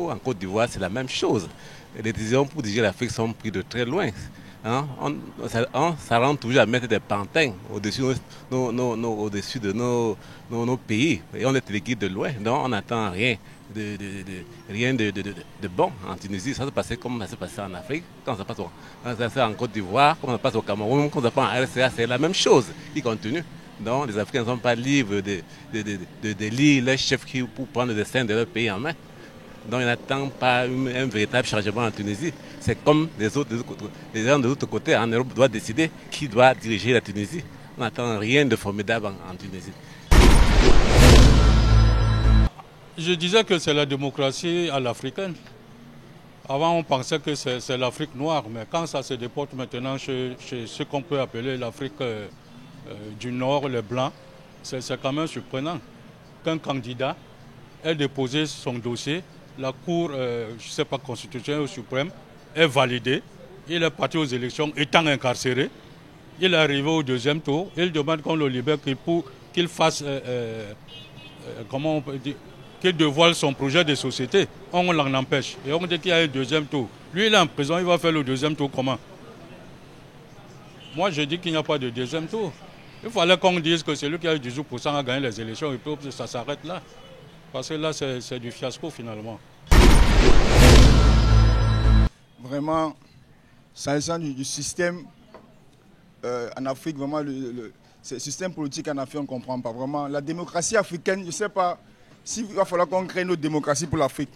en Côte d'Ivoire, c'est la même chose. Les décisions pour diriger l'Afrique sont prises de très loin. Hein? Ça rend toujours à mettre des pantins au-dessus, au-dessus de nos pays. Et on est téléguide de loin, donc on n'attend rien. Rien de bon en Tunisie. Ça s'est passé comme ça s'est passé en Afrique, quand ça passe en Côte d'Ivoire, comme ça passe au Cameroun, comme ça passe en RCA, c'est la même chose qui continue. Donc les Africains ne sont pas libres de lire les chefs pour prendre le destin de leur pays en main. Donc ils n'attendent pas un véritable changement en Tunisie. C'est comme les gens de l'autre côté en Europe doivent décider qui doit diriger la Tunisie. On n'attend rien de formidable en Tunisie. Je disais que c'est la démocratie à l'africaine. Avant, on pensait que c'est l'Afrique noire, mais quand ça se déporte maintenant chez ce qu'on peut appeler l'Afrique du Nord, les Blancs, c'est quand même surprenant qu'un candidat ait déposé son dossier, la Cour, je ne sais pas, constitutionnelle ou suprême, est validée, il est parti aux élections étant incarcéré, il est arrivé au deuxième tour, il demande qu'on le libère qu'il fasse, comment on peut dire, qu'il dévoile son projet de société. On l'en empêche. Et on dit qu'il y a un deuxième tour. Lui, il est en prison, il va faire le deuxième tour comment? Moi, je dis qu'il n'y a pas de deuxième tour. Il fallait qu'on dise que celui qui a eu 18% a gagné les élections et puis ça s'arrête là. Parce que là, c'est du fiasco finalement. Vraiment, s'agissant du système en Afrique, vraiment, le système politique en Afrique, on ne comprend pas. Vraiment, la démocratie africaine, je ne sais pas s'il va falloir qu'on crée une autre démocratie pour l'Afrique.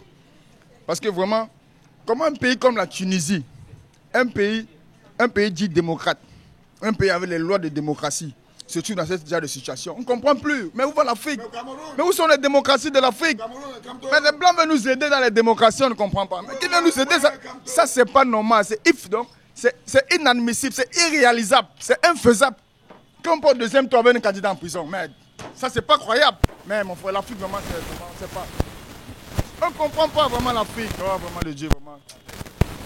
Parce que vraiment, comment un pays comme la Tunisie, un pays dit démocrate, un pays avec les lois de démocratie, se trouve dans ce genre de situation, on ne comprend plus. Mais où va l'Afrique? Mais où sont les démocraties de l'Afrique? Mais les Blancs veulent nous aider dans les démocraties, on ne comprend pas. Mais qui vient nous aider? Ça c'est pas normal, c'est donc. C'est inadmissible, c'est irréalisable, c'est infaisable. Quand on peut au deuxième tour avec un candidat en prison, mais ça c'est pas croyable. Mais mon frère, l'Afrique vraiment, c'est pas. On ne comprend pas vraiment l'Afrique. Oh, vraiment le Dieu, vraiment.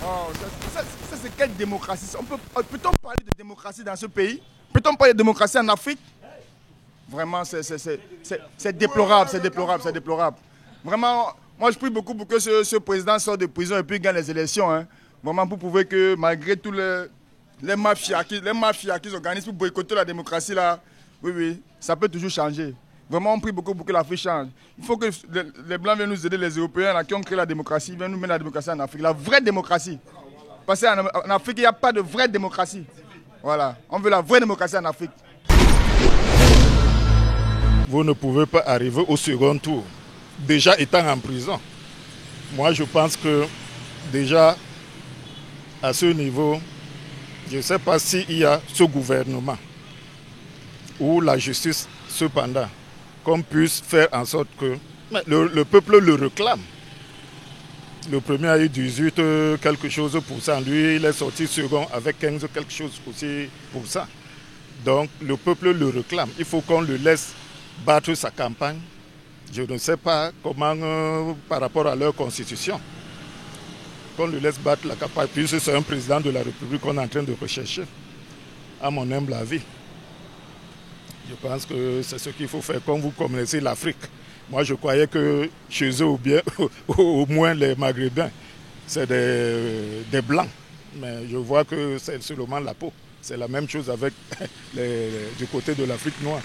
Oh, ça c'est quelle démocratie? Peut-on parler de démocratie dans ce pays? Peut-on parler de démocratie en Afrique? Vraiment, c'est déplorable, c'est déplorable, c'est déplorable. Vraiment, moi je prie beaucoup pour que ce président sorte de prison et puis gagne les élections. Hein. Vraiment pour prouver que malgré tous les mafias qui s'organisent pour boycotter la démocratie, là, oui, ça peut toujours changer. Vraiment, on prie beaucoup pour que l'Afrique change. Il faut que les Blancs viennent nous aider, les Européens là, qui ont créé la démocratie, viennent nous mettre la démocratie en Afrique. La vraie démocratie. Parce qu'en Afrique, il n'y a pas de vraie démocratie. Voilà, on veut la vraie démocratie en Afrique. Vous ne pouvez pas arriver au second tour, déjà étant en prison. Moi, je pense que déjà, à ce niveau, je ne sais pas s'il y a ce gouvernement ou la justice, cependant, qu'on puisse faire en sorte que le peuple le réclame. Le premier a eu 18 quelque chose pour cent. Lui, il est sorti second avec 15 quelque chose aussi pour cent. Donc, le peuple le réclame. Il faut qu'on le laisse battre sa campagne. Je ne sais pas comment, par rapport à leur constitution, qu'on le laisse battre la campagne, puisque c'est un président de la République qu'on est en train de rechercher, à mon humble avis. Je pense que c'est ce qu'il faut faire. Quand vous connaissez l'Afrique, moi je croyais que chez eux, ou bien au moins les Maghrébins, c'est des Blancs. Mais je vois que c'est seulement la peau. C'est la même chose avec du côté de l'Afrique noire.